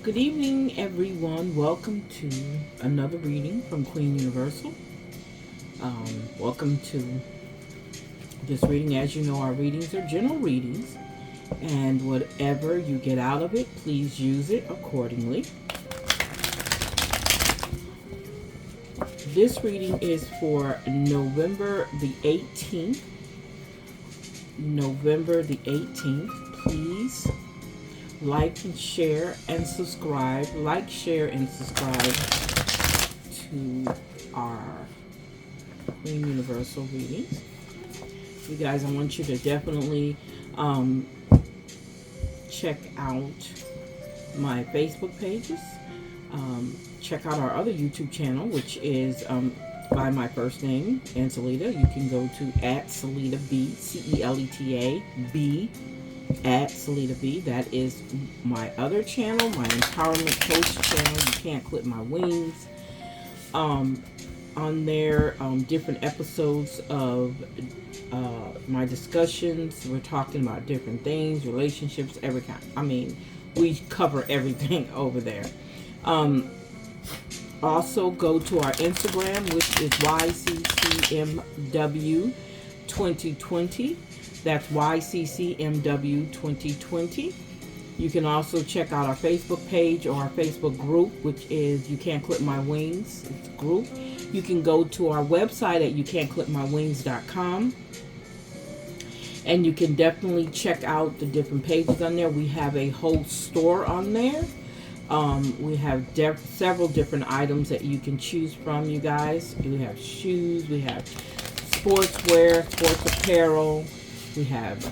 Good evening, everyone. Welcome to another reading from Queen Universal. Welcome to this reading. As you know, our readings are general readings, and whatever you get out of it, please use it accordingly. This reading is for November the 18th. November the 18th. Please like and share and subscribe. Like, share, and subscribe to our Queen Universal readings. You guys, I want you to definitely check out my Facebook pages. Check out our other YouTube channel, which is by my first name, Ancelita. You can go to @Celita B, CELETA B, @Celita B. That is my other channel, my empowerment coach channel. You can't clip my wings. On there, different episodes of my discussions. We're talking about different things, relationships, every kind. I mean, we cover everything over there. Also, go to our Instagram, which is YCCMW2020. That's YCCMW2020. You can also check out our Facebook page or our Facebook group, which is You Can't Clip My Wings. It's a group. You can go to our website at youcan'tclipmywings.com. And you can definitely check out the different pages on there. We have a whole store on there. We have several different items that you can choose from, you guys. We have shoes, we have sportswear, sports apparel, we have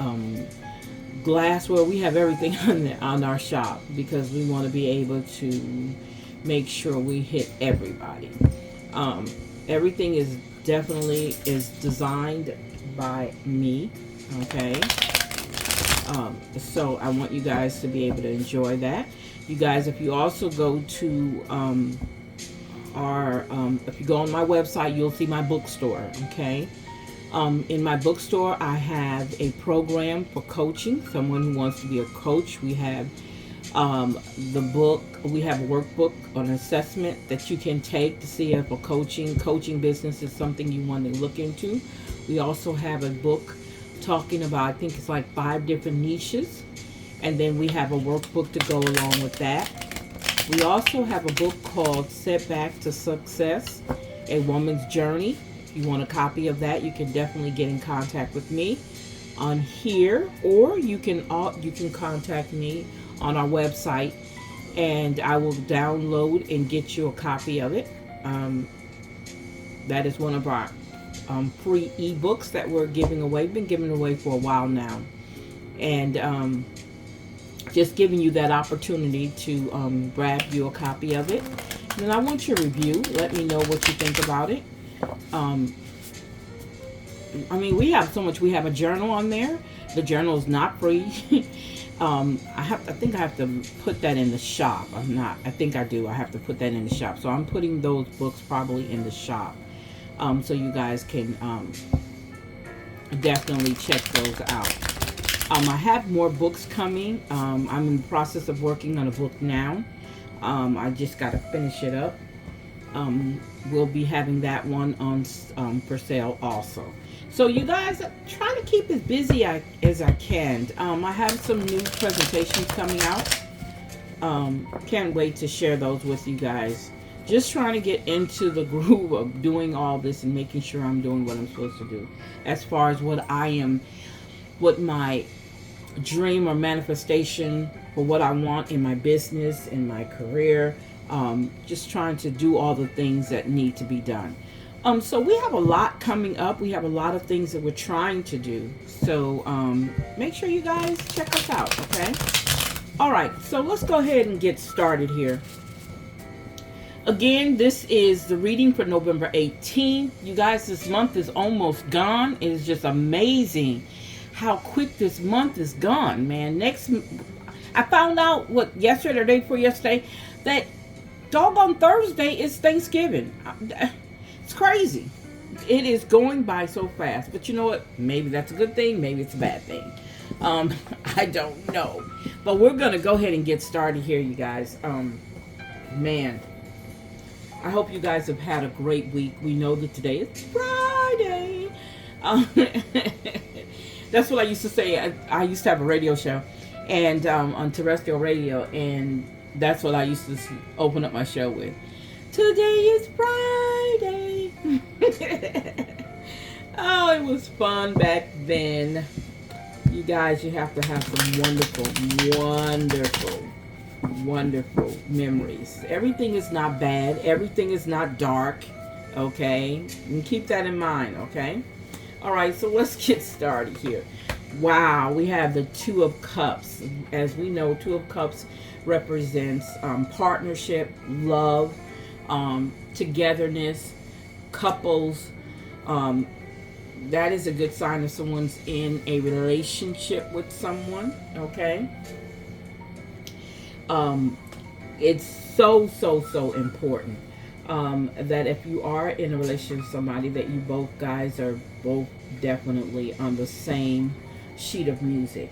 glassware. We have everything on our shop because we want to be able to make sure we hit everybody. Everything is definitely designed by me, okay? So I want you guys to be able to enjoy that. You guys, if you also go to if you go on my website, you'll see my bookstore, okay? In my bookstore, I have a program for coaching, someone who wants to be a coach. We have the book, we have a workbook, an assessment that you can take to see if a coaching business is something you want to look into. We also have a book talking about, I think it's like 5 different niches. And then we have a workbook to go along with that. We also have a book called Setback to Success, A Woman's Journey. If you want a copy of that, you can definitely get in contact with me on here, or you can contact me on our website, and I will download and get you a copy of it. That is one of our free ebooks that we're giving away. Been giving away for a while now, and just giving you that opportunity to grab you a copy of it. And then I want your review. Let me know what you think about it. I mean, we have so much. We have a journal on there. The journal is not free. I think I have to put that in the shop. I think I do. I have to put that in the shop. So I'm putting those books probably in the shop. So you guys can definitely check those out. I have more books coming. I'm in the process of working on a book now. I just got to finish it up. We'll be having that one on for sale also. So you guys, try to keep as busy as I can. I have some new presentations coming out. Can't wait to share those with you guys. Just trying to get into the groove of doing all this and making sure I'm doing what I'm supposed to do. As far as what my dream or manifestation for what I want in my business, in my career, just trying to do all the things that need to be done. So we have a lot coming up. We have a lot of things that we're trying to do. So make sure you guys check us out, okay? All right, so let's go ahead and get started here. Again, this is the reading for November 18th. You guys, this month is almost gone. It is just amazing how quick this month is gone, man. I found out, yesterday or day before yesterday, that doggone Thursday is Thanksgiving. It's crazy. It is going by so fast. But you know what? Maybe that's a good thing. Maybe it's a bad thing. I don't know. But we're going to go ahead and get started here, you guys. Man, I hope you guys have had a great week. We know that today is Friday. Um, that's what I used to say. I used to have a radio show and on terrestrial radio, and that's what I used to open up my show with. Today is Friday. Oh, it was fun back then. You guys, you have to have some wonderful memories. Everything is not bad. Everything is not dark. Okay? And keep that in mind, okay? All right, so let's get started here. Wow, we have the Two of Cups. As we know, Two of Cups represents partnership, love, togetherness, couples. That is a good sign if someone's in a relationship with someone, okay? It's so important that if you are in a relationship with somebody, that you both guys are both definitely on the same sheet of music.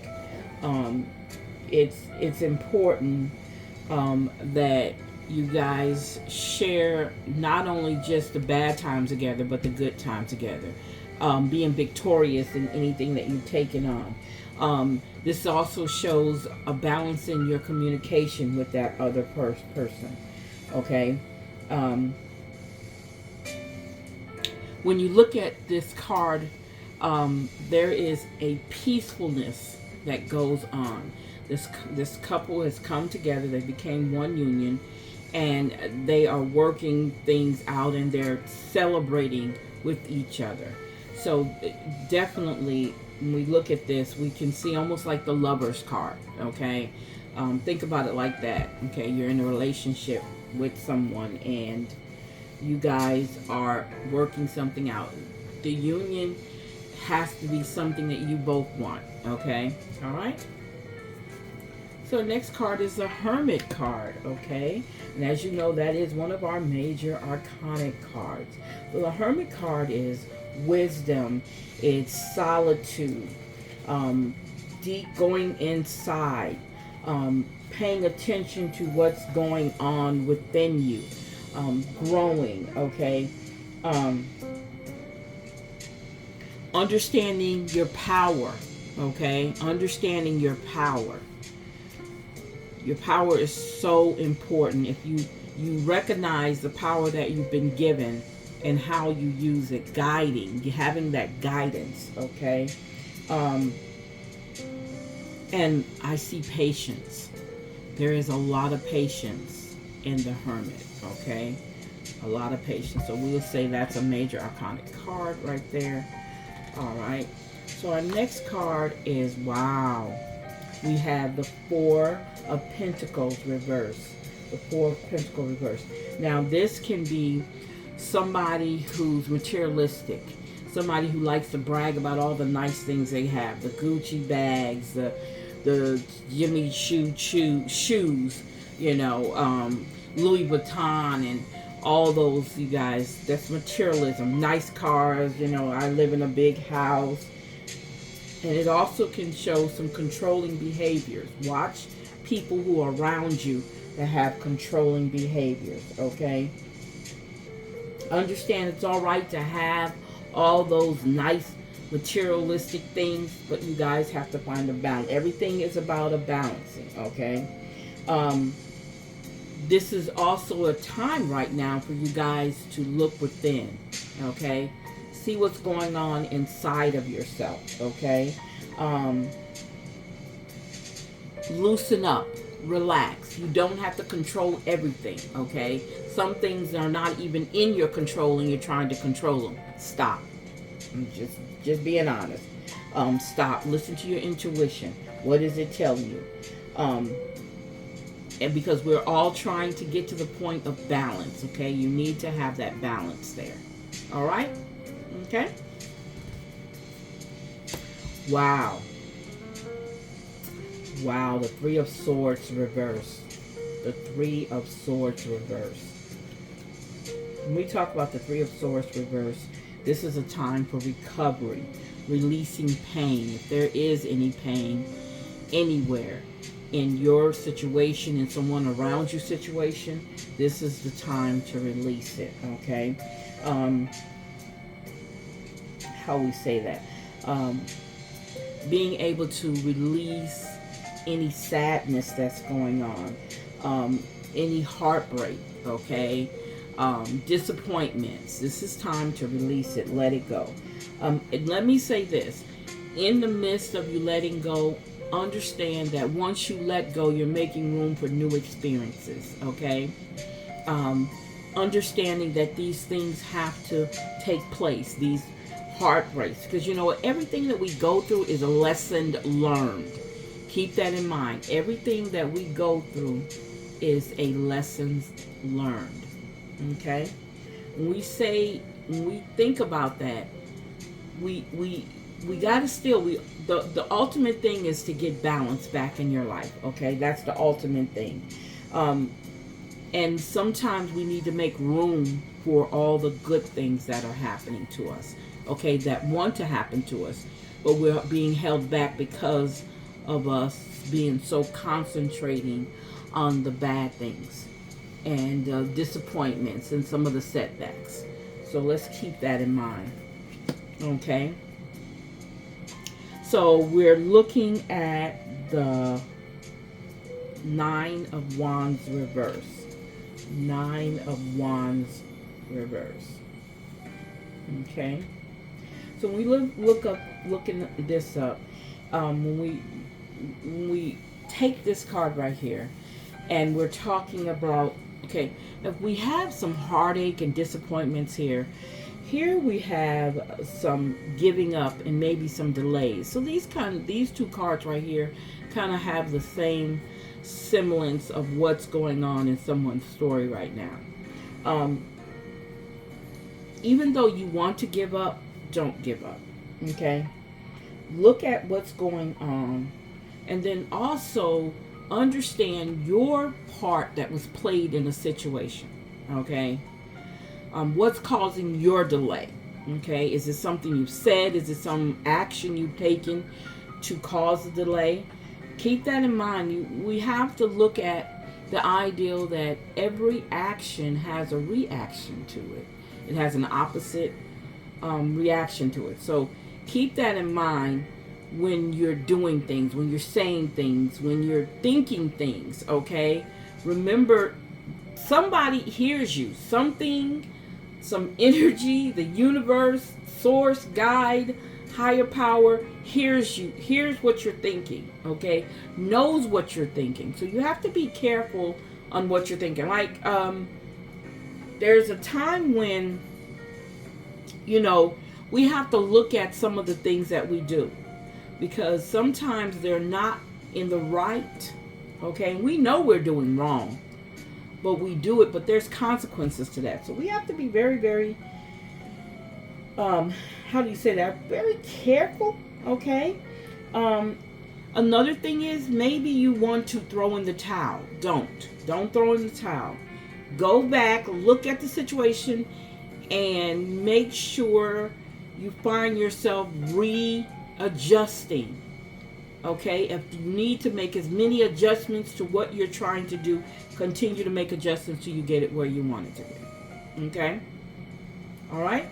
It's important that you guys share not only just the bad times together, but the good times together. Being victorious in anything that you've taken on. This also shows a balance in your communication with that other person. Okay? When you look at this card, there is a peacefulness that goes on. This couple has come together. They became one union, and they are working things out, and they're celebrating with each other. So definitely, when we look at this, we can see almost like the Lover's card, okay? Think about it like that, okay? You're in a relationship with someone, and you guys are working something out. The union has to be something that you both want, okay? All right? So next card is the Hermit card, okay? And as you know, that is one of our major arcanic cards. So the Hermit card is wisdom, it's solitude, deep going inside, paying attention to what's going on within you, growing, okay? Understanding your power, okay? Understanding your power. Your power is so important. If you recognize the power that you've been given and how you use it, guiding, having that guidance, okay? And I see patience. There is a lot of patience in the Hermit, okay? A lot of patience. So we'll say that's a major arcanic card right there. All right. So our next card is, wow. We have the Four of Pentacles reverse. The Four of Pentacles reverse. Now, this can be somebody who's materialistic. Somebody who likes to brag about all the nice things they have. The Gucci bags, the Jimmy Choo shoes, you know, Louis Vuitton and all those, you guys. That's materialism. Nice cars, you know, I live in a big house. And it also can show some controlling behaviors. Watch people who are around you that have controlling behaviors, okay? Understand it's all right to have all those nice materialistic things, but you guys have to find a balance. Everything is about a balancing, okay? This is also a time right now for you guys to look within, okay? See what's going on inside of yourself, okay? Loosen up, relax. You don't have to control everything, okay? Some things are not even in your control and you're trying to control them. Stop. I'm just being honest. Stop. Listen to your intuition. What is it telling you? And because we're all trying to get to the point of balance, okay? You need to have that balance there. All right? Okay? Wow. Wow, the Three of Swords reverse. The Three of Swords reverse. When we talk about the Three of Swords reverse, this is a time for recovery. releasing pain. If there is any pain anywhere in your situation, in someone around you situation, this is the time to release it. Okay. How we say that? Being able to release any sadness that's going on, any heartbreak, okay, disappointments. This is time to release it, let it go. And let me say this: in the midst of you letting go, understand that once you let go, you're making room for new experiences, okay? Understanding that these things have to take place, these heartbreaks, because you know what, everything that we go through is a lesson learned. Keep that in mind. Everything that we go through is a lesson learned. Okay? When we think about that, we gotta still the ultimate thing is to get balance back in your life. Okay? That's the ultimate thing. And sometimes we need to make room for all the good things that are happening to us. Okay, that want to happen to us, but we're being held back because of us being so concentrating on the bad things and disappointments and some of the setbacks. So let's keep that in mind. Okay. So we're looking at the Nine of Wands reverse. Nine of Wands reverse. Okay. So when we looking this up, when we take this card right here, and we're talking about, okay, if we have some heartache and disappointments here we have some giving up and maybe some delays. So these two cards right here kind of have the same semblance of what's going on in someone's story right now. Even though you want to give up, don't give up. Okay? Look at what's going on, and then also understand your part that was played in the situation. Okay? What's causing your delay? Okay? Is it something you've said? Is it some action you've taken to cause the delay? Keep that in mind. We have to look at the ideal that every action has a reaction to it. It has an opposite reaction to it. So keep that in mind when you're doing things, when you're saying things, when you're thinking things, okay? Remember, somebody hears you. Something, some energy, the universe, source, guide, higher power hears you, hears what you're thinking, okay? Knows what you're thinking. So you have to be careful on what you're thinking. Like, there's a time when, you know, we have to look at some of the things that we do, because sometimes they're not in the right, okay? We know we're doing wrong, but we do it, but there's consequences to that. So we have to be very, very, how do you say that? Very careful, okay? Another thing is, maybe you want to throw in the towel. Don't throw in the towel. Go back, look at the situation, and make sure you find yourself readjusting. Okay? If you need to make as many adjustments to what you're trying to do, continue to make adjustments till you get it where you want it to be. Okay? Alright?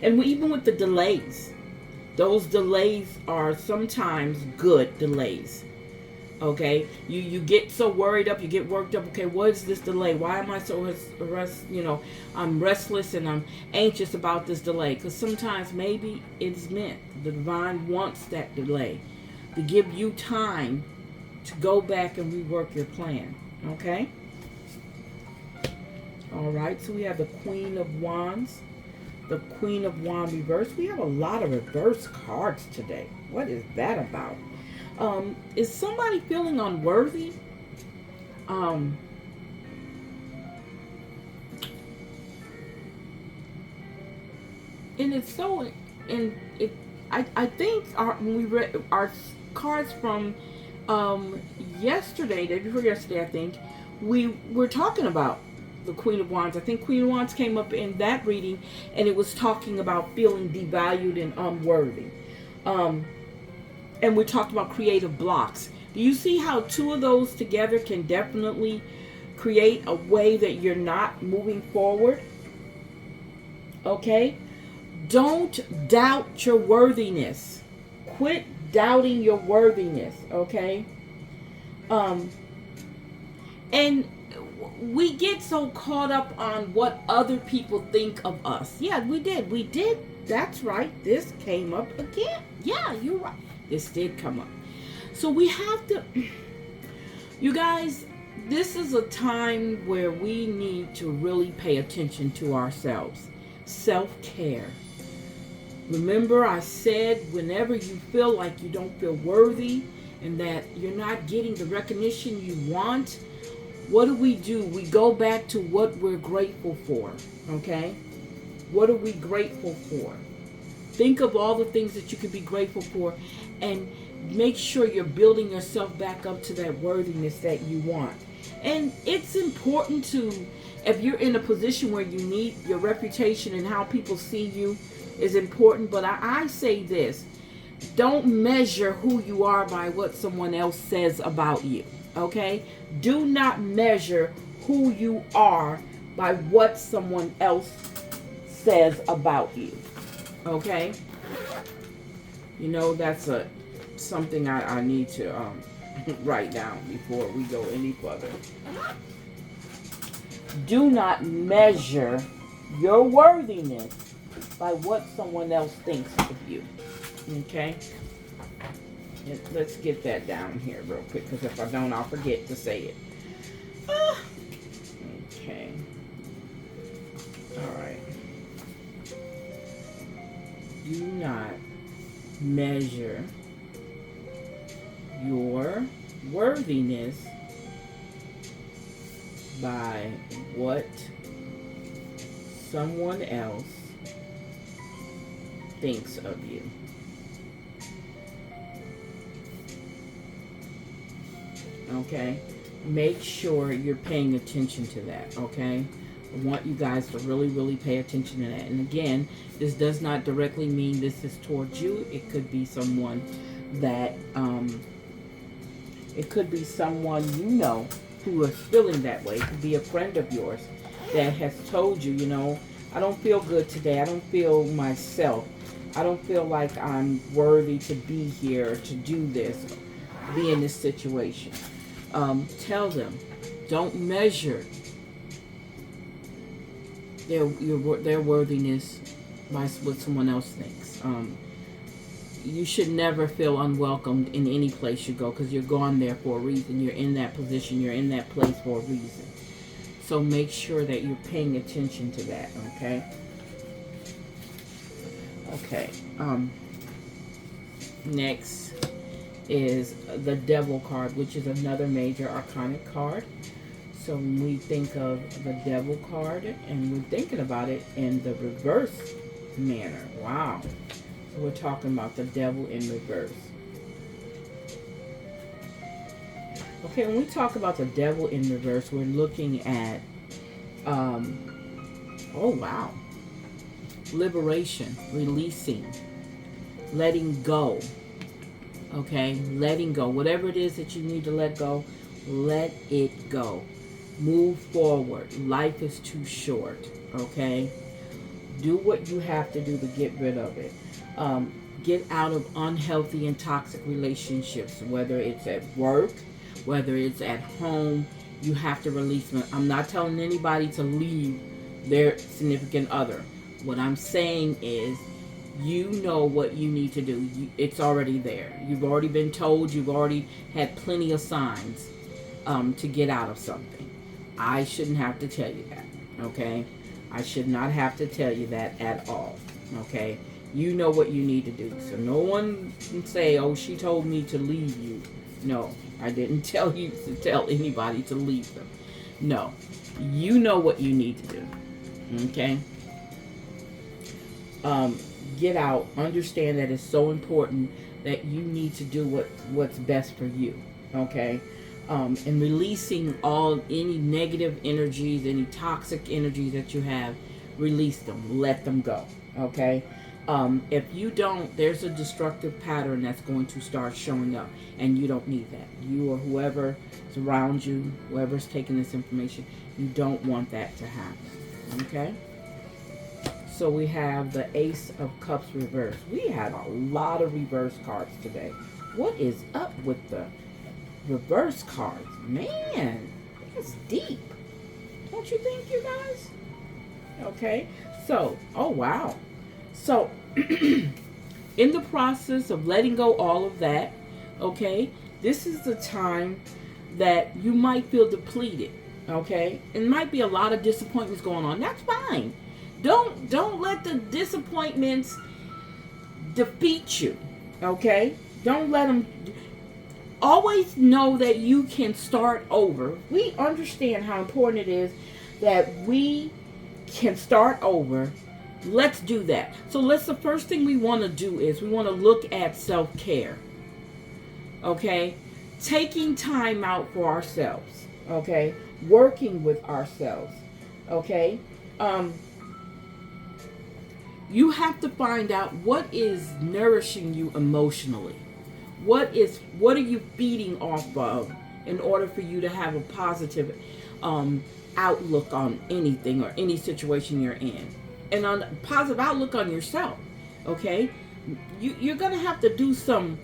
And even with the delays, those delays are sometimes good delays. Okay, you get so worried up, you get worked up. Okay, what is this delay? Why am I so I'm restless and I'm anxious about this delay? Because sometimes maybe it's meant. The divine wants that delay to give you time to go back and rework your plan. Okay. All right. So we have the Queen of Wands, the Queen of Wands reverse. We have a lot of reverse cards today. What is that about? Is somebody feeling unworthy? And it's so, and it, I think when we read our cards from yesterday, day before yesterday, I think we were talking about the Queen of Wands. I think Queen of Wands came up in that reading, and it was talking about feeling devalued and unworthy. And we talked about creative blocks. Do you see how two of those together can definitely create a way that you're not moving forward? Okay? Don't doubt your worthiness. Quit doubting your worthiness, okay? And we get so caught up on what other people think of us. Yeah, we did. That's right. This came up again. Yeah, you're right. This did come up. So we have to, you guys, this is a time where we need to really pay attention to ourselves. Self-care. Remember, I said whenever you feel like you don't feel worthy and that you're not getting the recognition you want, what do? We go back to what we're grateful for, okay? What are we grateful for? Think of all the things that you could be grateful for and make sure you're building yourself back up to that worthiness that you want. And it's important to, if you're in a position where you need your reputation and how people see you is important, but I say this, don't measure who you are by what someone else says about you, okay? Do not measure who you are by what someone else says about you, okay? You know, that's something I need to write down before we go any further. Do not measure your worthiness by what someone else thinks of you, okay? Let's get that down here real quick, because if I don't, I'll forget to say it. Okay. All right. Do not measure your worthiness by what someone else thinks of you. Okay? Make sure you're paying attention to that, okay? I want you guys to really, really pay attention to that. And again, this does not directly mean this is towards you. It could be someone that, it could be someone you know who is feeling that way. It could be a friend of yours that has told you, you know, I don't feel good today. I don't feel myself. I don't feel like I'm worthy to be here, to do this, be in this situation. Tell them, don't measure their worthiness by what someone else thinks. You should never feel unwelcomed in any place you go, because you're gone there for a reason. You're in that position. You're in that place for a reason. So make sure that you're paying attention to that, okay? Okay. Next is the Devil card, which is another major arcanic card. So when we think of the Devil card, and we're thinking about it in the reverse manner. Wow. So we're talking about the Devil in reverse. Okay, when we talk about the Devil in reverse, we're looking at, oh wow, liberation, releasing, letting go. Okay, letting go. Whatever it is that you need to let go, let it go. Move forward. Life is too short. Okay, do what you have to do to get rid of it. Get out of unhealthy and toxic relationships, whether it's at work, whether it's at home. You have to release them. I'm not telling anybody to leave their significant other. What I'm saying is, you know what you need to do. It's already there. You've already been told. You've already had plenty of signs to get out of something. I shouldn't have to tell you that, okay? I should not have to tell you that at all, okay? You know what you need to do. So no one can say, oh, she told me to leave you. No, I didn't tell you to tell anybody to leave them. No, you know what you need to do, okay? Get out. Understand that it's so important that you need to do what's best for you, okay? and releasing any negative energies, any toxic energies that you have. Release them, let them go. Okay. If you don't, there's a destructive pattern that's going to start showing up, and you don't need that. You or whoever is around you, whoever's taking this information, you don't want that to happen. Okay. So we have the Ace of Cups reversed. We had a lot of reverse cards today. What is up with the reverse cards? Man, that's deep. Don't you think, you guys? Okay. So, oh wow. So, in the process of letting go all of that, okay, this is the time that you might feel depleted. Okay. And might be a lot of disappointments going on. That's fine. Don't let the disappointments defeat you, okay? Don't let them. Always know that you can start over. We understand how important it is that we can start over. Let's do that. So the first thing we want to do is we want to look at self-care, okay? Taking time out for ourselves, okay? Working with ourselves, okay? You have to find out what is nourishing you emotionally. What are you feeding off of in order for you to have a positive outlook on anything or any situation you're in, and on a positive outlook on yourself. Okay, you're gonna have to do some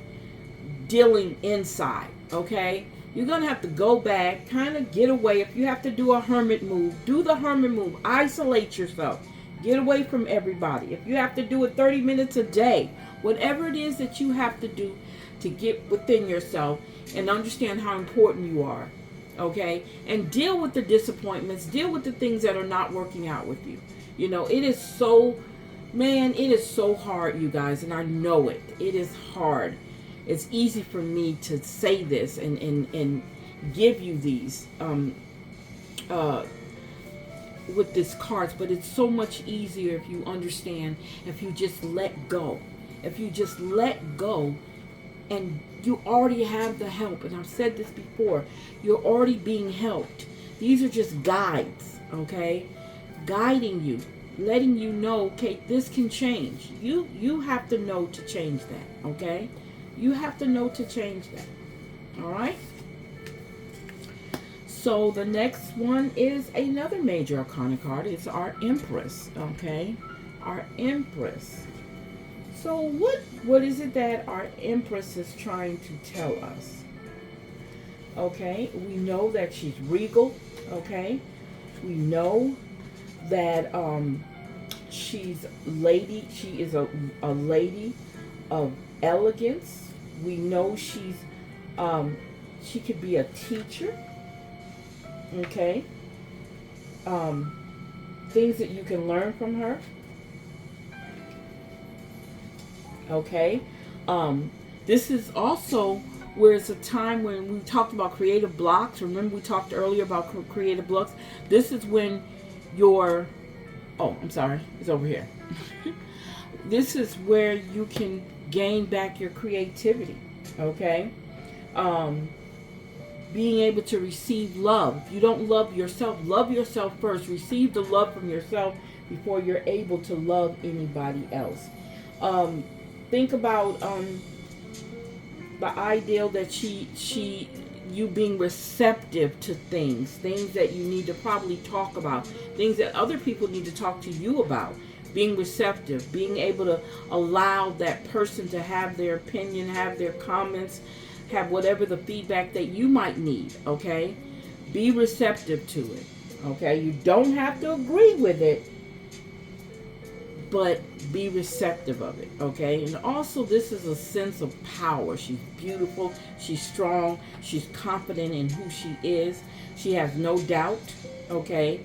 dealing inside. Okay, you're gonna have to go back, kind of get away. If you have to do a hermit move, do the hermit move. Isolate yourself. Get away from everybody. If you have to do it 30 minutes a day, whatever it is that you have to do to get within yourself and understand how important you are, okay? And deal with the disappointments. Deal with the things that are not working out with you. You know, it is so hard, you guys, and I know it. It is hard. It's easy for me to say this and give you these with these cards, but it's so much easier if you understand, if you just let go. If you just let go, and you already have the help, and I've said this before, you're already being helped. These are just guides, okay? Guiding you, letting you know, okay, this can change. You have to know to change that, okay? You have to know to change that, all right? So the next one is another major arcana card. It's our Empress, okay? Our Empress. So what is it that our Empress is trying to tell us? Okay, we know that she's regal, okay? We know that she's lady. She is a lady of elegance. We know she could be a teacher. Okay. Things that you can learn from her. Okay. This is also where it's a time when we talked about creative blocks. Remember we talked earlier about creative blocks. This is when your, oh, I'm sorry, it's over here. This is where you can gain back your creativity. Okay. Being able to receive love. If you don't love yourself first. Receive the love from yourself before you're able to love anybody else. Think about the ideal that you being receptive to things that you need to probably talk about, things that other people need to talk to you about. Being receptive, being able to allow that person to have their opinion, have their comments, have whatever the feedback that you might need, okay? Be receptive to it, okay? You don't have to agree with it, but be receptive of it, okay? And also, this is a sense of power. She's beautiful, she's strong, she's confident in who she is. She has no doubt, okay,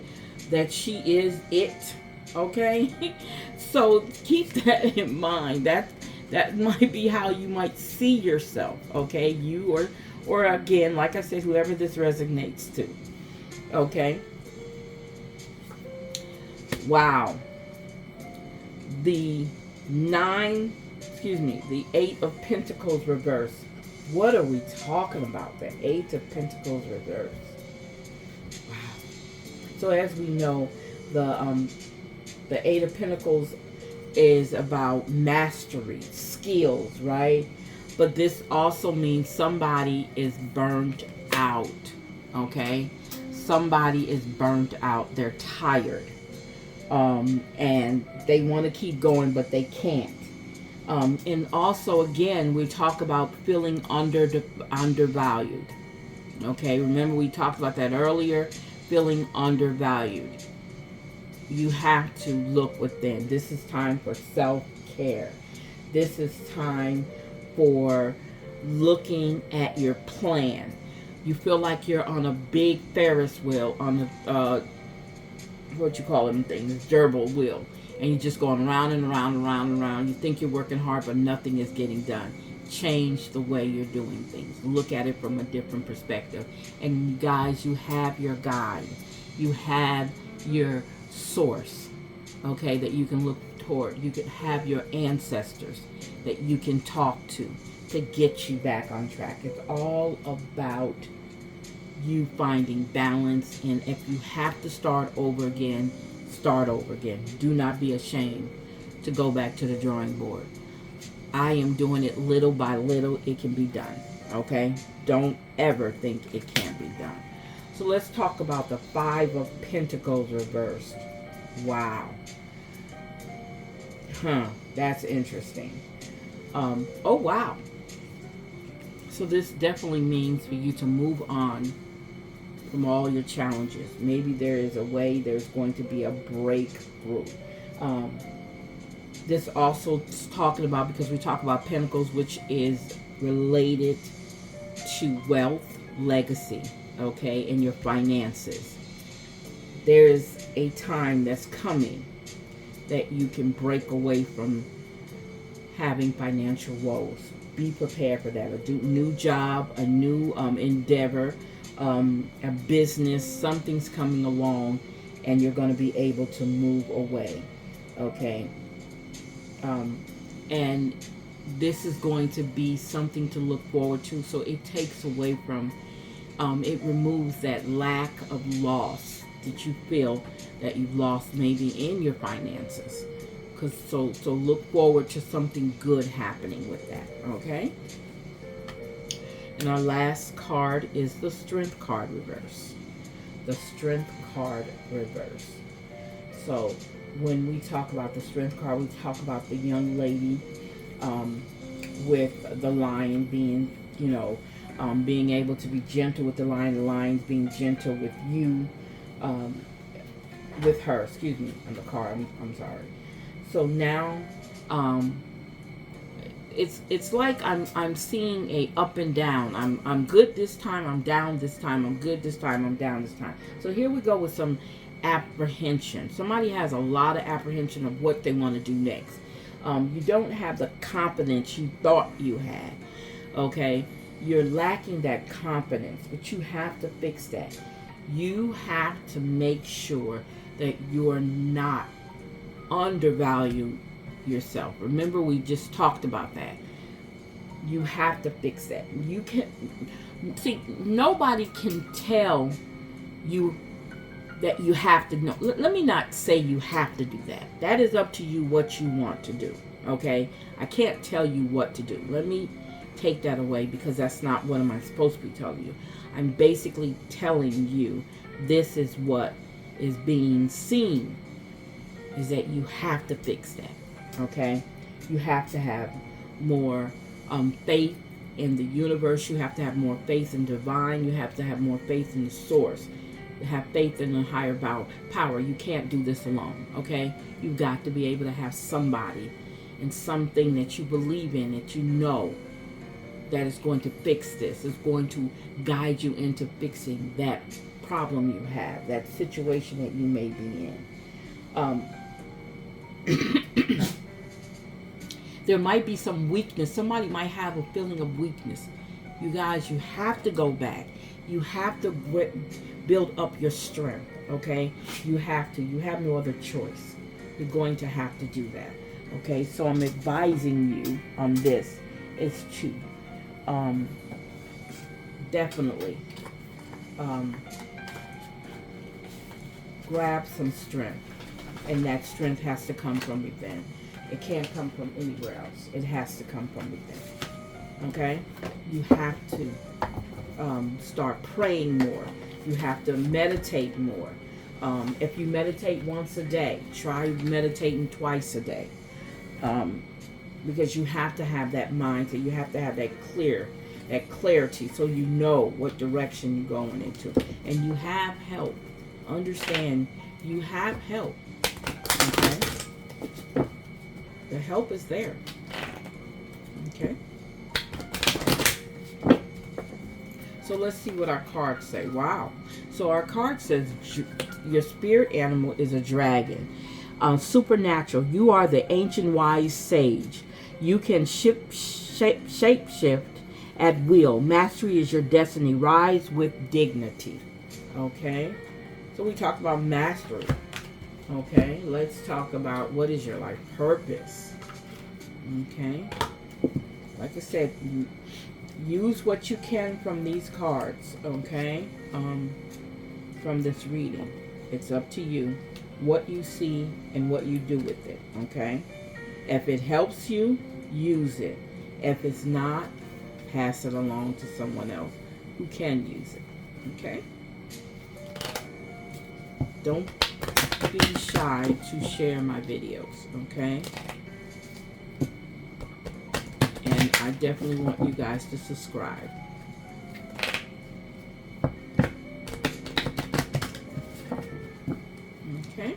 that she is it, okay? So keep that in mind. That might be how you might see yourself, okay? You or again, like I said, whoever this resonates to, okay? Wow. The 8 of Pentacles reversed. What are we talking about? The Eight of Pentacles reversed. Wow. So as we know, the Eight of Pentacles is about mastery, skills, right? But this also means somebody is burnt out, okay? Somebody is burnt out. They're tired. And they want to keep going, but they can't. And also, again, we talk about feeling undervalued. Okay, remember we talked about that earlier, feeling undervalued. You have to look within. This is time for self-care. This is time for looking at your plan. You feel like you're on a big Ferris wheel, on the what you call them things, gerbil wheel, and you're just going around and around and around and around. You think you're working hard, but nothing is getting done. Change the way you're doing things. Look at it from a different perspective. And you guys, you have your guide. You have your source, okay, that you can look toward. You can have your ancestors that you can talk to get you back on track. It's all about you finding balance, and if you have to start over again, start over again. Do not be ashamed to go back to the drawing board. I am doing it little by little. It can be done, okay? Don't ever think it can't be done. So let's talk about the Five of Pentacles reversed. Wow. That's interesting. Oh, wow. So this definitely means for you to move on from all your challenges. Maybe there is a way, there's going to be a breakthrough. This also is talking about, because we talk about Pentacles, which is related to wealth, legacy, okay, and your finances. There is a time that's coming that you can break away from having financial woes. Be prepared for that. A new job, a new endeavor, a business, something's coming along, and you're going to be able to move away, okay? And this is going to be something to look forward to, so it takes away from, it removes that lack of loss that you feel that you've lost maybe in your finances. So look forward to something good happening with that, okay? And our last card is the Strength card reverse. The Strength card reverse. So when we talk about the Strength card, we talk about the young lady with the lion being, being able to be gentle with the lion's being gentle with you, with her, excuse me, on the card, I'm sorry. So now, it's like I'm seeing a up and down. I'm good this time, I'm down this time, I'm good this time, I'm down this time. So here we go with some apprehension. Somebody has a lot of apprehension of what they want to do next. You don't have the confidence you thought you had. Okay, you're lacking that confidence, but you have to fix that. You have to make sure that you're not undervalue yourself. Remember, we just talked about that. You have to fix that. You can see, nobody can tell you that you have to know. Let me not say you have to do that. That is up to you what you want to do. Okay, I can't tell you what to do. Let me take that away, because that's not what am I supposed to be telling you. I'm basically telling you this is what is being seen, is that you have to fix that, okay? You have to have more faith in the universe. You have to have more faith in divine. You have to have more faith in the source. You have faith in a higher power. You can't do this alone, okay? You've got to be able to have somebody and something that you believe in, that you know that is going to fix this, is going to guide you into fixing that problem you have, that situation that you may be in. There might be some weakness. Somebody might have a feeling of weakness. You guys, you have to go back. You have to build up your strength, okay? You have to. You have no other choice. You're going to have to do that, okay? So I'm advising you on this is to um, definitely um, grab some strength. And that strength has to come from within. It can't come from anywhere else. It has to come from within. Okay? You have to start praying more. You have to meditate more. If you meditate once a day, try meditating twice a day. Because you have to have that mindset. You have to have that clarity, so you know what direction you're going into. And you have help. Understand, you have help. Okay? The help is there. Okay? So let's see what our cards say. Wow. So our card says your spirit animal is a dragon. Supernatural. You are the ancient wise sage. You can shape shift at will. Mastery is your destiny. Rise with dignity. Okay? So we talked about mastery. Okay? Let's talk about what is your life purpose. Okay? Like I said, use what you can from these cards. Okay? From this reading. It's up to you what you see and what you do with it. Okay? If it helps you, use it. If it's not, pass it along to someone else who can use it. Okay? Don't be shy to share my videos. Okay? And I definitely want you guys to subscribe. Okay?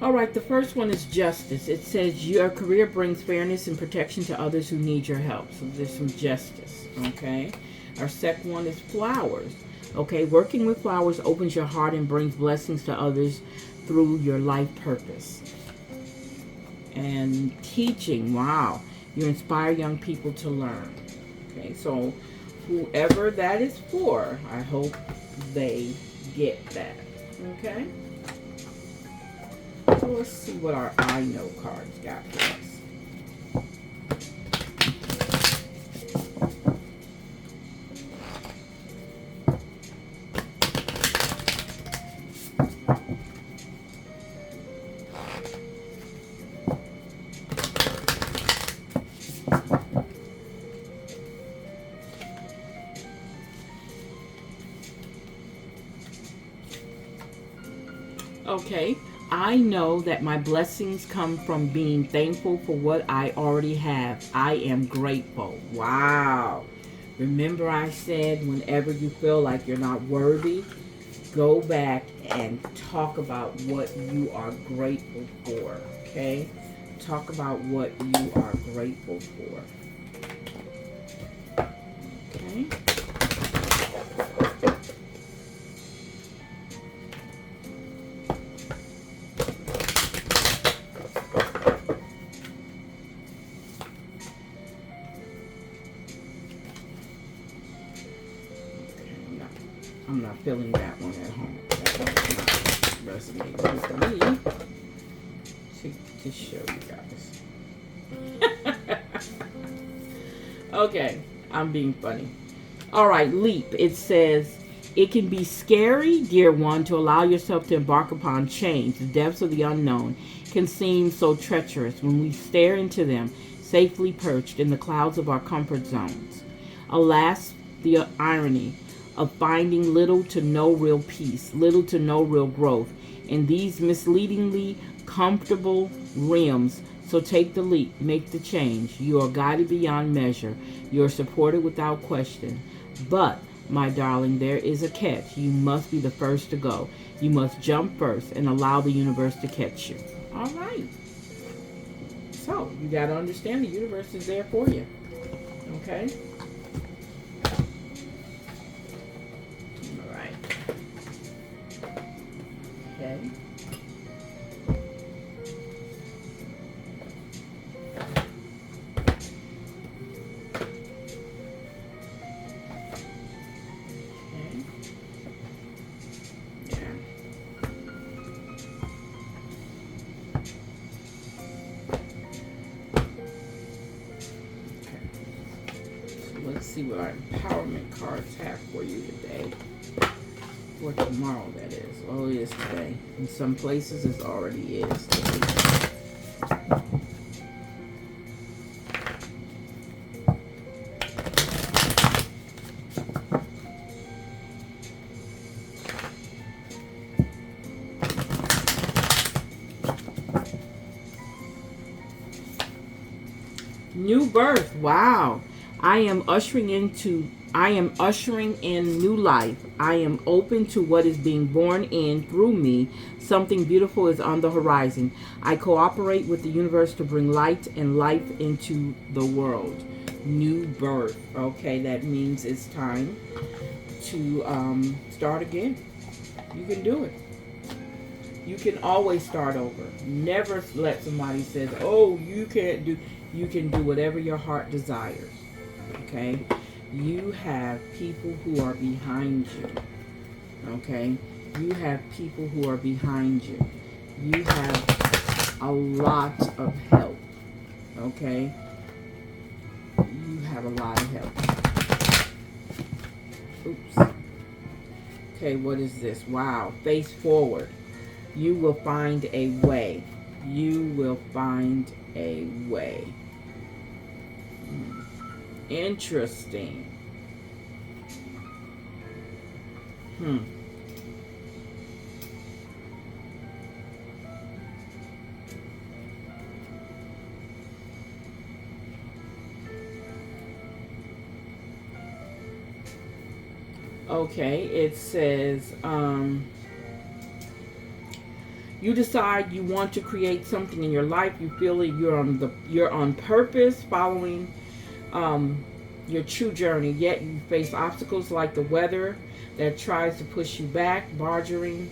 All right, the first one is justice. It says your career brings fairness and protection to others who need your help. So there's some justice, okay? Our second one is flowers. Okay, working with flowers opens your heart and brings blessings to others through your life purpose. And teaching, wow. You inspire young people to learn. Okay, so whoever that is for, I hope they get that. Okay? So let's see what our I Know cards got for us. Okay, I know that my blessings come from being thankful for what I already have. I am grateful. Wow. Remember I said whenever you feel like you're not worthy, go back and talk about what you are grateful for. Okay? Talk about what you are grateful for. Okay? I'm not feeling that one at home. That one's not resonating with me. To show you guys. Okay, I'm being funny. All right, leap. It says, it can be scary, dear one, to allow yourself to embark upon change. The depths of the unknown can seem so treacherous when we stare into them, safely perched in the clouds of our comfort zones. Alas, the irony of finding little to no real peace, little to no real growth in these misleadingly comfortable realms. So take the leap, make the change. You are guided beyond measure. You are supported without question. But, my darling, there is a catch. You must be the first to go. You must jump first and allow the universe to catch you. All right. So, you got to understand the universe is there for you. Okay? Okay. Yeah. see what our empowerment cards have for you today. For tomorrow, that is. Oh, it is today. In some places, it already is today. New birth. Wow. I am ushering in new life. I am open to what is being born in through me. Something beautiful is on the horizon. I cooperate with the universe to bring light and life into the world. New birth. Okay, that means it's time to start again. You can do it. You can always start over. Never let somebody say, oh, you can't do. You can do whatever your heart desires. Okay? You have people who are behind you. Okay? You have people who are behind you. You have a lot of help. Okay? You have a lot of help. Oops. Okay, what is this? Wow. Face forward. You will find a way. You will find a way. Interesting. Okay, it says, you decide you want to create something in your life. You feel that you're on purpose, following your true journey. Yet you face obstacles like the weather that tries to push you back, barraging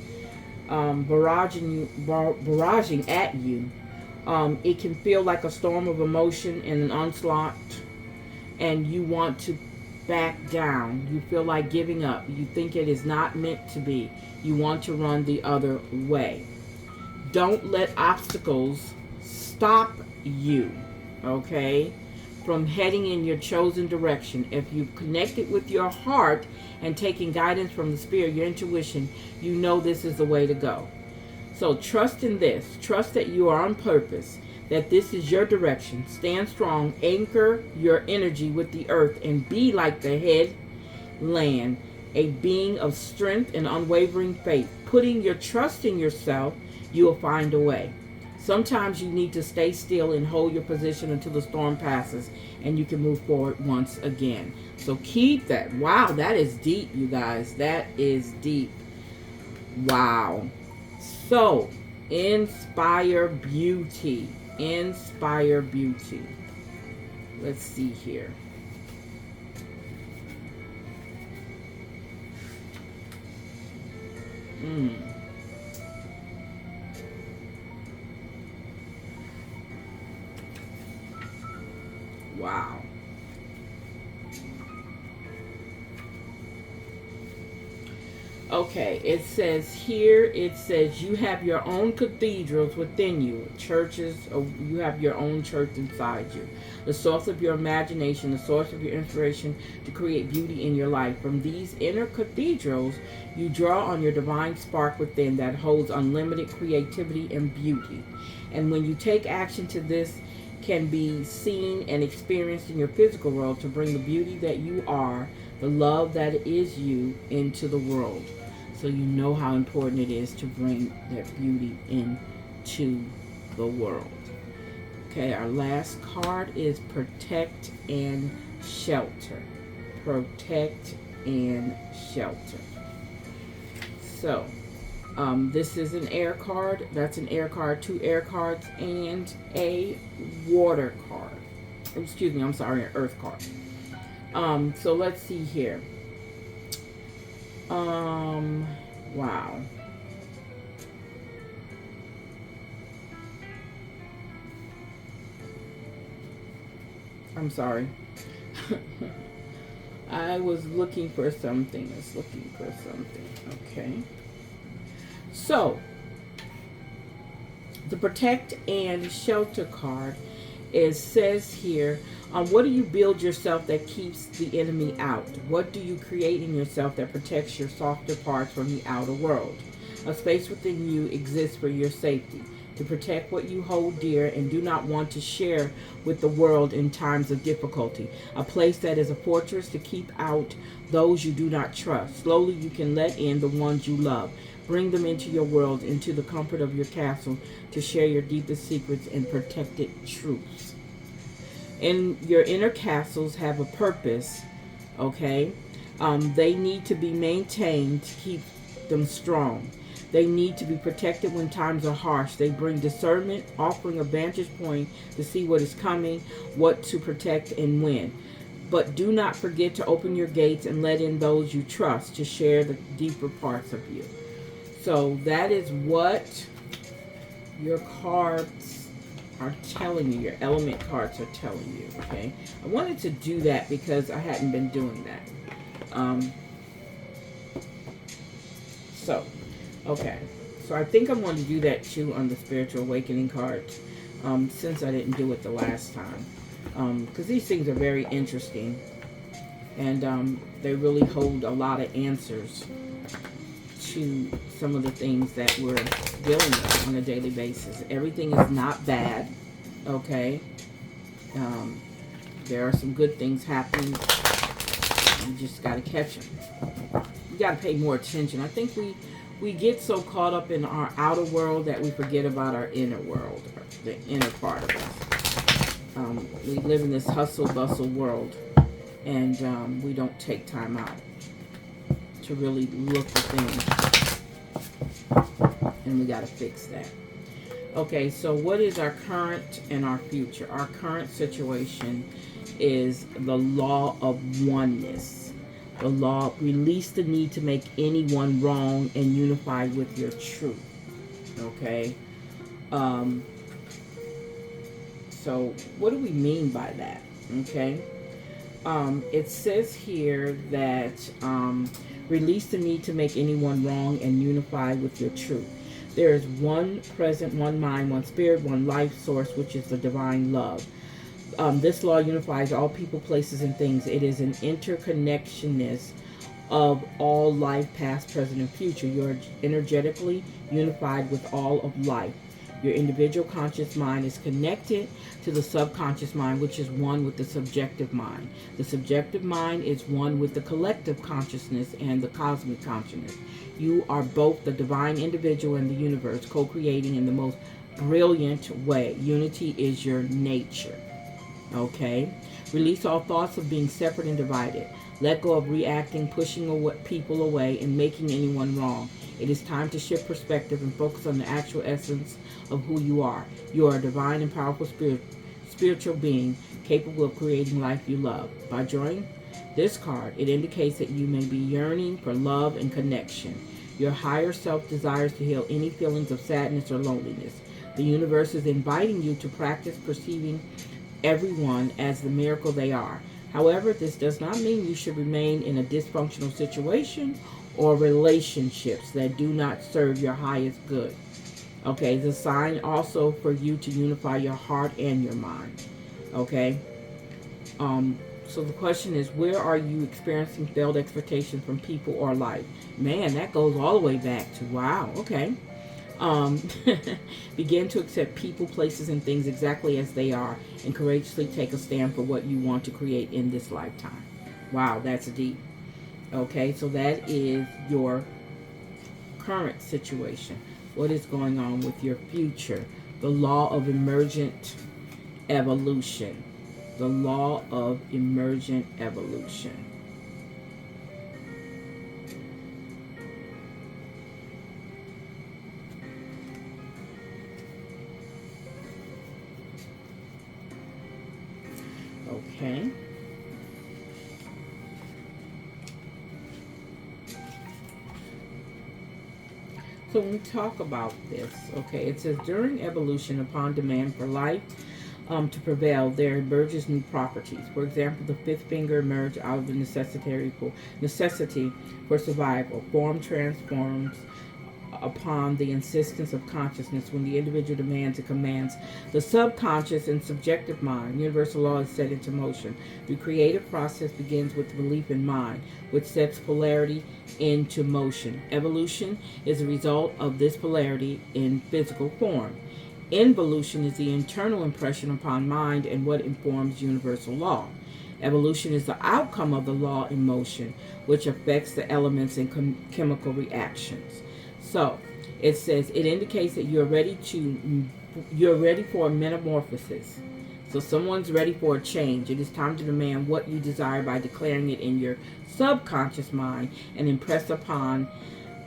at you. It can feel like a storm of emotion and an onslaught, and you want to back down. You feel like giving up. You think it is not meant to be. You want to run the other way. Don't let obstacles stop you, okay, from heading in your chosen direction. If you've connected with your heart and taking guidance from the spirit, your intuition, you know this is the way to go. So trust in this. Trust that you are on purpose, that this is your direction. Stand strong, anchor your energy with the earth, and be like the head land, a being of strength and unwavering faith. Putting your trust in yourself, you will find a way. Sometimes you need to stay still and hold your position until the storm passes and you can move forward once again. So keep that. Wow, that is deep, you guys. That is deep. Wow. So, inspire beauty. Inspire beauty. Let's see here. Wow. Okay, it says here, it says you have your own cathedrals within you, churches, you have your own church inside you. The source of your imagination, the source of your inspiration to create beauty in your life. From these inner cathedrals, you draw on your divine spark within that holds unlimited creativity and beauty. And when you take action to this, can be seen and experienced in your physical world to bring the beauty that you are, the love that is you, into the world. So you know how important it is to bring that beauty into the world. Okay, our last card is protect and shelter. Protect and shelter. So, this is an air card. That's an air card, 2 air cards, and a water card. Excuse me, I'm sorry, an earth card. So let's see here. Wow. I'm sorry. I was looking for something. Okay. So, the protect and shelter card It says here, what do you build yourself that keeps the enemy out? What do you create in yourself that protects your softer parts from the outer world? A space within you exists for your safety, to protect what you hold dear and do not want to share with the world in times of difficulty. A place that is a fortress to keep out those you do not trust. Slowly you can let in the ones you love. Bring them into your world, into the comfort of your castle, to share your deepest secrets and protected truths. And your inner castles have a purpose, okay? They need to be maintained to keep them strong. They need to be protected when times are harsh. They bring discernment, offering a vantage point to see what is coming, what to protect, and when. But do not forget to open your gates and let in those you trust to share the deeper parts of you. So that is what your cards are telling you, your element cards are telling you, okay? I wanted to do that because I hadn't been doing that. Okay. So I think I'm going to do that too on the Spiritual Awakening cards, since I didn't do it the last time. Because these things are very interesting. And they really hold a lot of answers to some of the things that we're dealing with on a daily basis. Everything is not bad, okay? There are some good things happening. You just got to catch them. You got to pay more attention. I think we get so caught up in our outer world that we forget about our inner world, the inner part of us. We live in this hustle-bustle world, and we don't take time out to really look at things, and we got to fix that. Okay, so what is our current and our future? Our current situation is the law of oneness. The law, release the need to make anyone wrong and unify with your truth. Okay? So what do we mean by that? Okay? It says here that release the need to make anyone wrong and unify with your truth. There is one present, one mind, one spirit, one life source, which is the divine love. This law unifies all people, places, and things. It is an interconnectionness of all life, past, present, and future. You are energetically unified with all of life. Your individual conscious mind is connected to the subconscious mind, which is one with the subjective mind. The subjective mind is one with the collective consciousness and the cosmic consciousness. You are both the divine individual and the universe, co-creating in the most brilliant way. Unity is your nature. Okay? Release all thoughts of being separate and divided. Let go of reacting, pushing people away, and making anyone wrong. It is time to shift perspective and focus on the actual essence of who you are. You are a divine and powerful spiritual being capable of creating life you love. By drawing this card, it indicates that you may be yearning for love and connection. Your higher self desires to heal any feelings of sadness or loneliness. The universe is inviting you to practice perceiving everyone as the miracle they are. However, this does not mean you should remain in a dysfunctional situation or relationships that do not serve your highest good. Okay, it's a sign also for you to unify your heart and your mind. Okay, so the question is, where are you experiencing failed expectations from people or life? Man, that goes all the way back to, wow, okay. Begin to accept people, places, and things exactly as they are and courageously take a stand for what you want to create in this lifetime. Wow, that's deep. Okay, so that is your current situation. What is going on with your future? The law of emergent evolution. The law of emergent evolution. Okay. So when we talk about this, okay, it says during evolution, upon demand for life to prevail, there emerges new properties. For example, the fifth finger emerged out of the necessity for survival. Form transforms upon the insistence of consciousness when the individual demands and commands the subconscious and subjective mind. Universal law is set into motion. The creative process begins with the belief in mind, which sets polarity into motion. Evolution is a result of this polarity in physical form. Involution is the internal impression upon mind and what informs universal law. Evolution is the outcome of the law in motion, which affects the elements in chemical reactions. So it says it indicates that you're ready for a metamorphosis. So someone's ready for a change. It is time to demand what you desire by declaring it in your subconscious mind and impress upon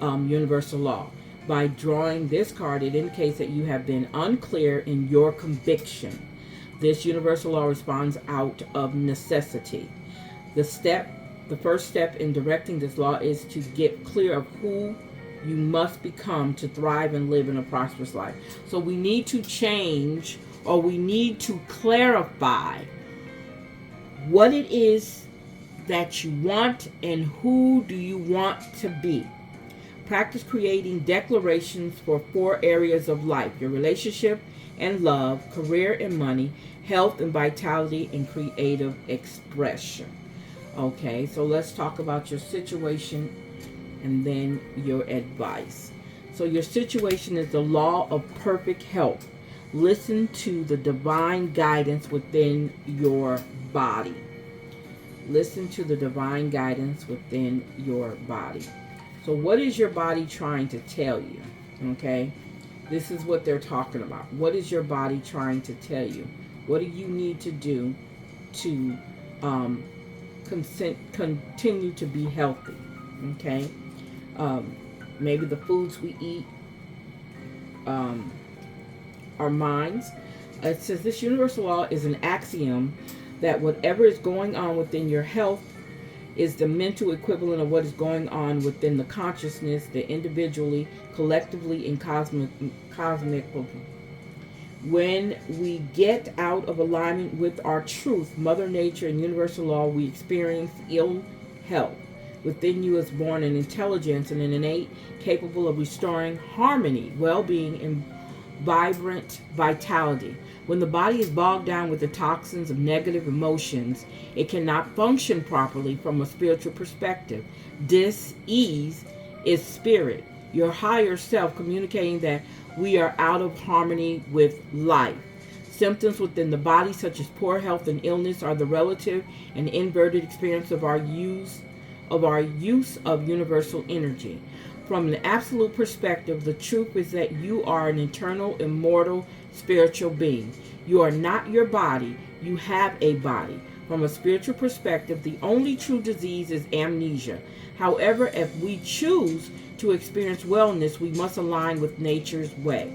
universal law. By drawing this card, it indicates that you have been unclear in your conviction. This universal law responds out of necessity. The first step in directing this law is to get clear of who you must become to thrive and live in a prosperous life. So we need to change, or we need to clarify what it is that you want and who do you want to be. Practice creating declarations for 4 areas of life: your relationship and love, career and money, health and vitality, and creative expression. Okay, so let's talk about your situation and then your advice. So your situation is the law of perfect health. Listen to the divine guidance within your body. Listen to the divine guidance within your body. So what is your body trying to tell you? Okay, this is what they're talking about. What is your body trying to tell you? What do you need to do to continue to be healthy? Okay, maybe the foods we eat, our minds. It says this universal law is an axiom that whatever is going on within your health is the mental equivalent of what is going on within the consciousness, the individually, collectively, and cosmically. When we get out of alignment with our truth, Mother Nature, and universal law, we experience ill health. Within you is born an intelligence and an innate capable of restoring harmony, well-being, and vibrant vitality. When the body is bogged down with the toxins of negative emotions, it cannot function properly from a spiritual perspective. Dis-ease is spirit, your higher self, communicating that we are out of harmony with life. Symptoms within the body, such as poor health and illness, are the relative and inverted experience of our use of universal energy. From an absolute perspective, the truth is that you are an eternal, immortal, spiritual being. You are not your body. You have a body. From a spiritual perspective, the only true disease is amnesia. However, if we choose to experience wellness, we must align with nature's way.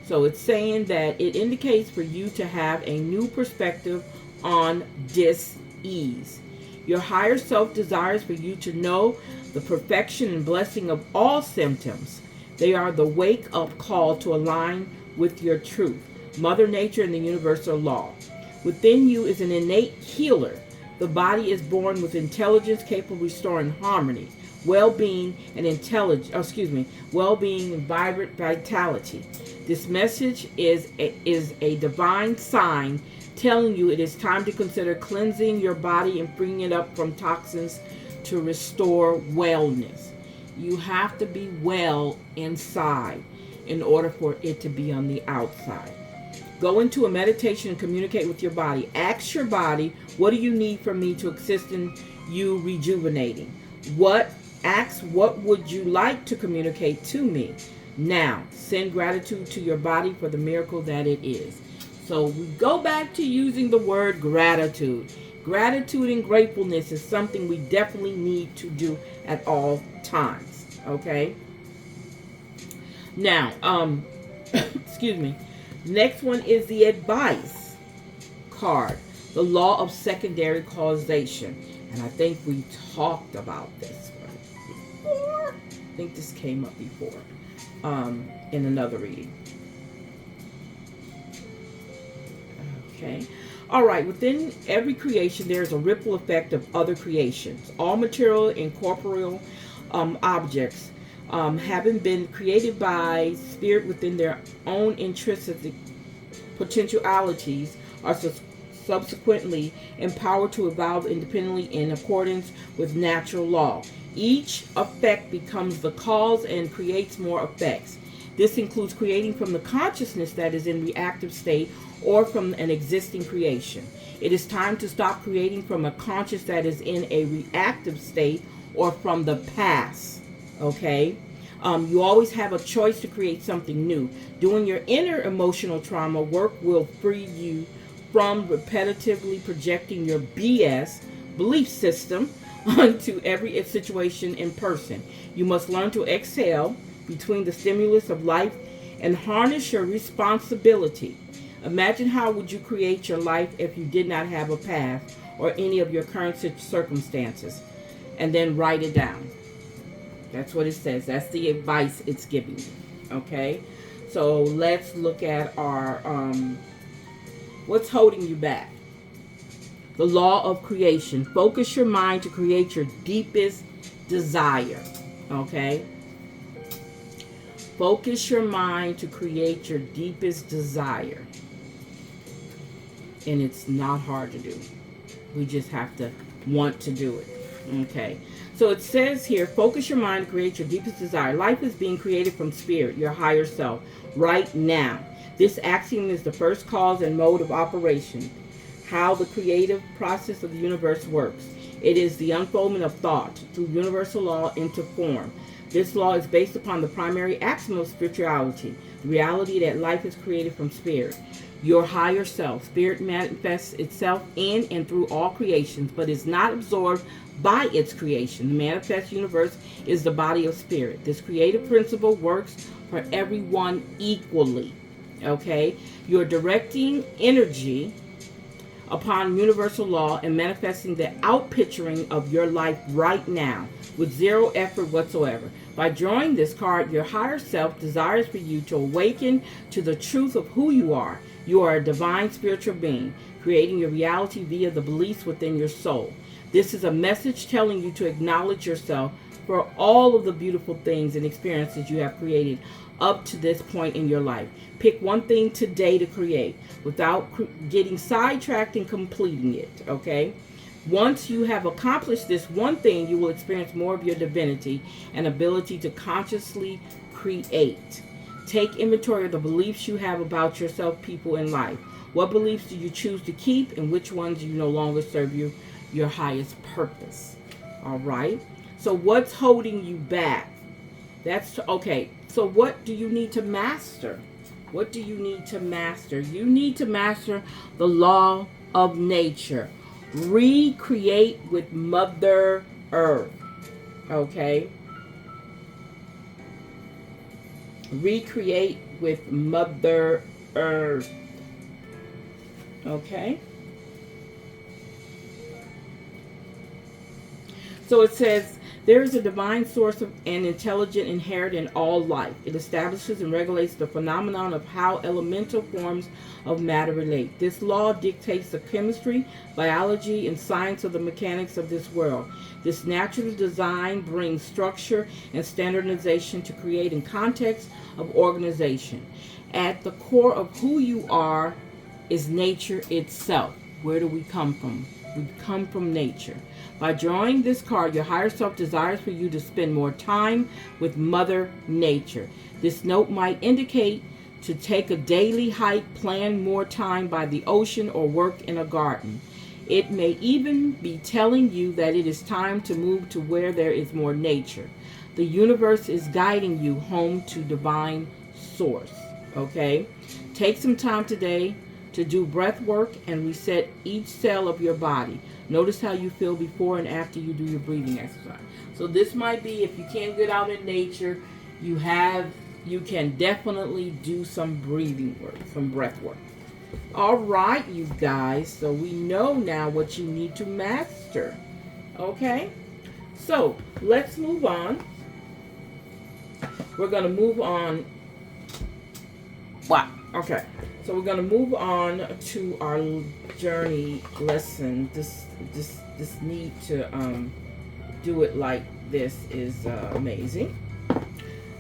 So it's saying that it indicates for you to have a new perspective on dis-ease. Your higher self desires for you to know the perfection and blessing of all symptoms. They are the wake-up call to align with your truth, Mother Nature, and the universal law. Within you is an innate healer. The body is born with intelligence capable of restoring harmony, well-being, and well-being and vibrant vitality. This message is a divine sign telling you it is time to consider cleansing your body and freeing it up from toxins to restore wellness. You have to be well inside in order for it to be on the outside. Go into a meditation and communicate with your body. Ask your body, what do you need from me to assist in you rejuvenating? Ask, what would you like to communicate to me? Now, send gratitude to your body for the miracle that it is. So we go back to using the word gratitude. Gratitude and gratefulness is something we definitely need to do at all times. Okay? Now, excuse me. Next one is the advice card. The law of secondary causation. And I think we talked about this one before. I think this came up before in another reading. Okay. All right. Within every creation, there is a ripple effect of other creations. All material and corporeal objects Having been created by spirit within their own intrinsic potentialities, are subsequently empowered to evolve independently in accordance with natural law. Each effect becomes the cause and creates more effects. This includes creating from the consciousness that is in reactive state or from an existing creation. It is time to stop creating from a conscious that is in a reactive state or from the past. Okay? You always have a choice to create something new. Doing your inner emotional trauma work will free you from repetitively projecting your BS belief system onto every situation in person. You must learn to exhale between the stimulus of life and harness your responsibility. Imagine how would you create your life if you did not have a past or any of your current circumstances, and then write it down. That's what it says. That's the advice it's giving you. Okay? So let's look at our what's holding you back. The law of creation. Focus your mind to create your deepest desire. Okay? Focus your mind to create your deepest desire. And it's not hard to do. We just have to want to do it. Okay. So it says here, focus your mind to create your deepest desire. Life is being created from spirit, your higher self, right now. This axiom is the first cause and mode of operation, how the creative process of the universe works. It is the unfoldment of thought through universal law into form. This law is based upon the primary axiom of spirituality, the reality that life is created from spirit. Your higher self, spirit manifests itself in and through all creations, but is not absorbed by its creation. The manifest universe is the body of spirit. This creative principle works for everyone equally. Okay? You're directing energy upon universal law and manifesting the outpicturing of your life right now with zero effort whatsoever. By drawing this card, your higher self desires for you to awaken to the truth of who you are. You are a divine spiritual being, creating your reality via the beliefs within your soul. This is a message telling you to acknowledge yourself for all of the beautiful things and experiences you have created up to this point in your life. Pick one thing today to create without getting sidetracked and completing it, okay? Once you have accomplished this one thing, you will experience more of your divinity and ability to consciously create. Take inventory of the beliefs you have about yourself, people, and life. What beliefs do you choose to keep, and which ones do you no longer serve your highest purpose? All right. So what's holding you back? That's okay. So what do you need to master? What do you need to master? You need to master the law of nature. Recreate with Mother Earth. Okay? Recreate with Mother Earth. Okay? So it says, there is a divine source of and intelligent inherent in all life. It establishes and regulates the phenomenon of how elemental forms of matter relate. This law dictates the chemistry, biology, and science of the mechanics of this world. This natural design brings structure and standardization to create in context of organization. At the core of who you are is nature itself. Where do we come from? We come from nature. By drawing this card, your higher self desires for you to spend more time with Mother Nature. This note might indicate to take a daily hike, plan more time by the ocean, or work in a garden. It may even be telling you that it is time to move to where there is more nature. The universe is guiding you home to divine source. Okay? Take some time today to do breath work and reset each cell of your body. Notice how you feel before and after you do your breathing exercise. So this might be, if you can't get out in nature, you can definitely do some breathing work, some breath work. All right, you guys. So we know now what you need to master. Okay? So let's move on. We're going to move on. Wow. Okay. So we're going to move on to our journey lesson. This need to do it like this is amazing.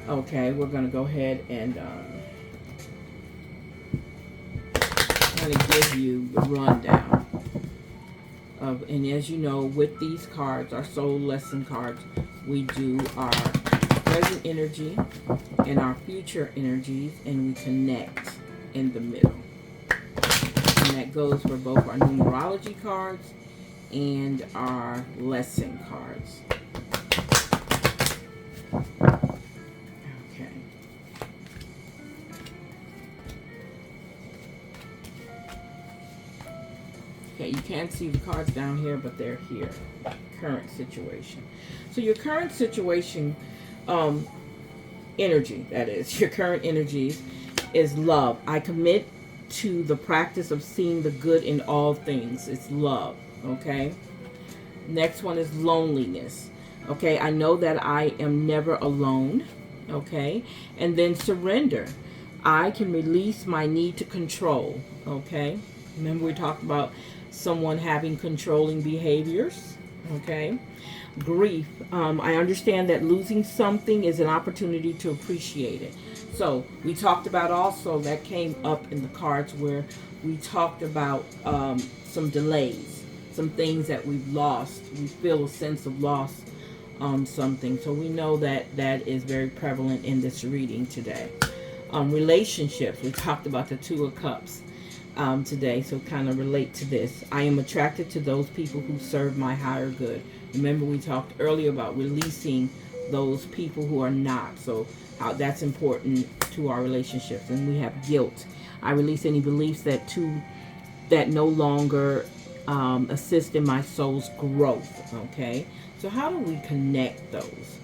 Okay, we're going to go ahead and kind of give you the rundown of, and as you know, with these cards, our soul lesson cards, we do our present energy and our future energies, and we connect in the middle. And that goes for both our numerology cards and our lesson cards. Okay. Okay, you can't see the cards down here, but they're here. Current situation. So your current situation, energy, that is, your current energies is love. I commit to the practice of seeing the good in all things. It's love. Okay. Next one is loneliness. Okay, I know that I am never alone. Okay, and then surrender. I can release my need to control. Okay, remember we talked about someone having controlling behaviors. Okay, grief. I understand that losing something is an opportunity to appreciate it. So we talked about also, that came up in the cards where we talked about some delays, some things that we've lost. We feel a sense of loss on something. So we know that that is very prevalent in this reading today. Relationships. We talked about the Two of Cups today, so kind of relate to this. I am attracted to those people who serve my higher good. Remember we talked earlier about releasing those people who are not. So how that's important to our relationships. And we have guilt. I release any beliefs that no longer assist in my soul's growth. Okay, so how do we connect those?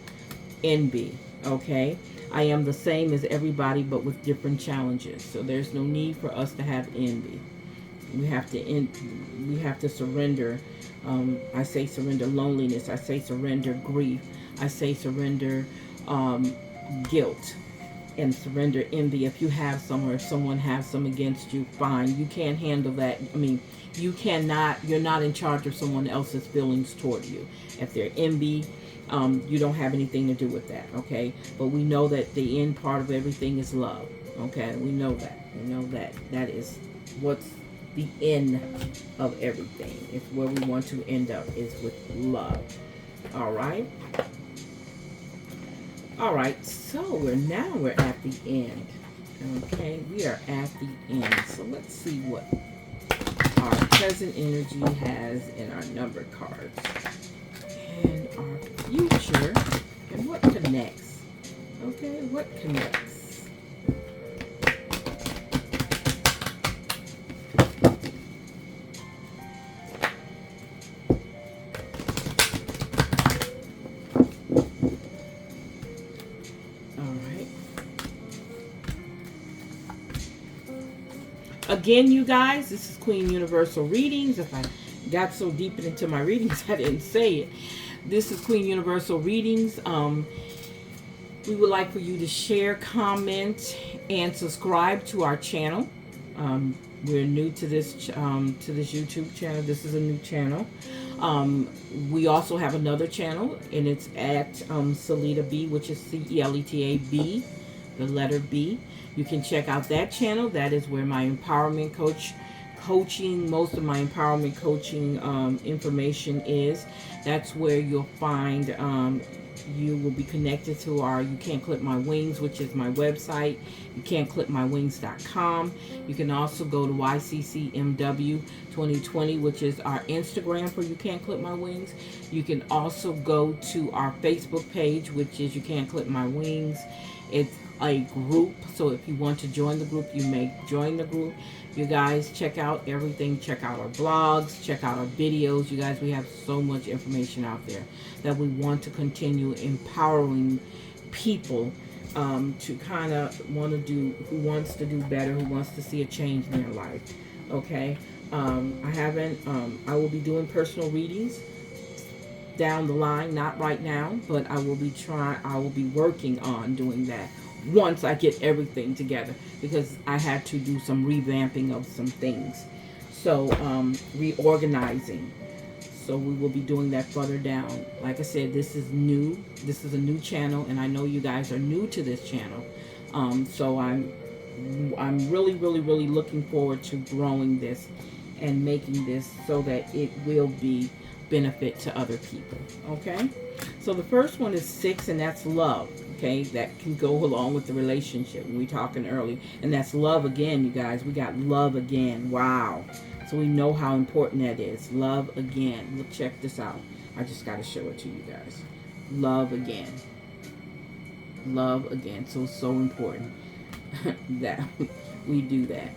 Envy. Okay, I am the same as everybody, but with different challenges. So there's no need for us to have envy. We have to surrender. I say surrender loneliness. I say surrender grief. I say surrender guilt, and surrender envy. If you have some, or if someone has some against you, fine. You can't handle that. I mean, you cannot. You're not in charge of someone else's feelings toward you. If they're envy, you don't have anything to do with that. Okay, but we know that the end part of everything is love. Okay, we know that. We know that that is what's the end of everything. It's where we want to end up, is with love. All right. All right, so we're at the end. Okay, we are at the end. So let's see what our present energy has in our number cards, and our future, and what connects. Okay, what connects? Again, you guys, this is Queen Universal Readings. If I got so deep into my readings, I didn't say it. This is Queen Universal Readings. We would like for you to share, comment, and subscribe to our channel. We're new to this YouTube channel. This is a new channel. We also have another channel, and it's at Celeta B, which is CELETA-B, the letter B. You can check out that channel. That is where my empowerment coaching, most of my empowerment coaching information is. That's where you'll find, you will be connected to our You Can't Clip My Wings, which is my website, youcan'tclipmywings.com. You can also go to YCCMW 2020, which is our Instagram for You Can't Clip My Wings. You can also go to our Facebook page, which is You Can't Clip My Wings. It's a group, so if you want to join the group, you may join the group. You guys check out everything. Check out our blogs, check out our videos. You guys, we have so much information out there that we want to continue empowering people to kind of want to do, who wants to do better, who wants to see a change in their life. Okay, I will be doing personal readings down the line, not right now, but I will be working on doing that once I get everything together, because I had to do some revamping of some things. So reorganizing. So we will be doing that further down. Like I said, this is new. This is a new channel, and I know you guys are new to this channel. So I'm really, really, really looking forward to growing this and making this so that it will be benefit to other people. Okay. So the first one is 6, and that's love. Okay, that can go along with the relationship we talking early, and that's love again, you guys. We got love again. Wow. So we know how important that is. Love again. Look, check this out. I just got to show it to you guys. Love again. Love again. So important that we do that.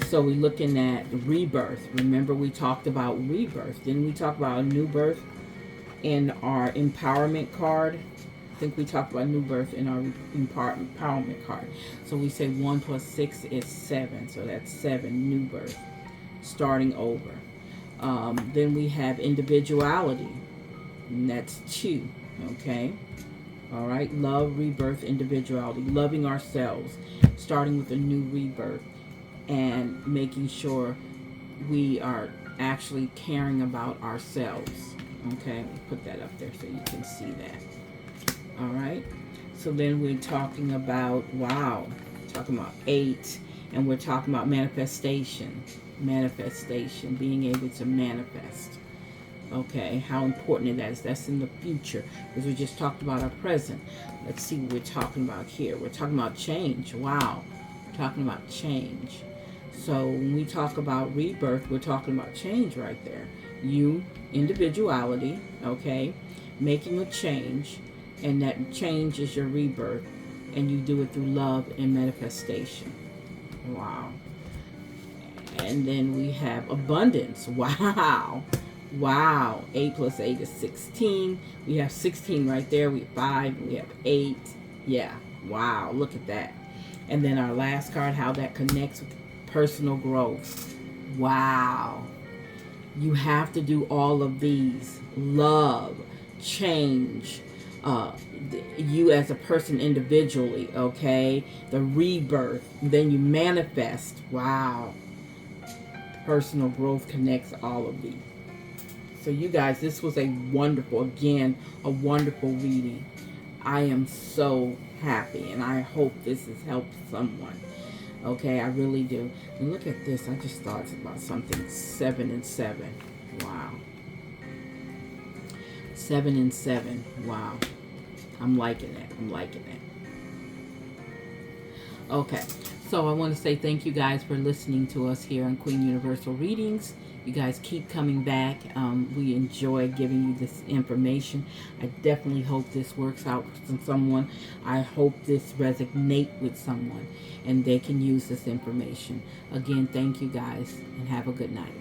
So we're looking at rebirth. Remember, we talked about rebirth. Didn't we talk about a new birth in our empowerment card? I think we talked about new birth in our empowerment card. So we say 1 plus 6 is 7. So that's 7, new birth, starting over. Then we have individuality, and that's 2. Okay. All right. Love, rebirth, individuality. Loving ourselves, starting with a new rebirth, and making sure we are actually caring about ourselves. Okay. Put that up there so you can see that. All right. So then we're talking about, wow, talking about 8, and we're talking about manifestation. Manifestation, being able to manifest. Okay, how important that is. That's in the future, because we just talked about our present. Let's see what we're talking about here. We're talking about change. Wow, we're talking about change. So when we talk about rebirth, we're talking about change right there. You, individuality, okay, making a change, and that change is your rebirth, and you do it through love and manifestation. Wow. And then we have abundance. Wow. Wow. 8 plus 8 is 16. We have 16 right there. We have 5. We have 8. Yeah. Wow. Look at that. And then our last card, how that connects with personal growth. Wow. You have to do all of these. Love, change, you as a person individually, okay? The rebirth. Then you manifest. Wow. Personal growth connects all of these. So you guys, this was a wonderful, again, a wonderful reading. I am so happy, and I hope this has helped someone. Okay, I really do. And look at this. I just thought about something. 7 and 7. Wow. 7 and 7. Wow. I'm liking it. I'm liking it. Okay. So I want to say thank you guys for listening to us here on Queen Universal Readings. You guys keep coming back. We enjoy giving you this information. I definitely hope this works out for someone. I hope this resonates with someone and they can use this information. Again, thank you guys, and have a good night.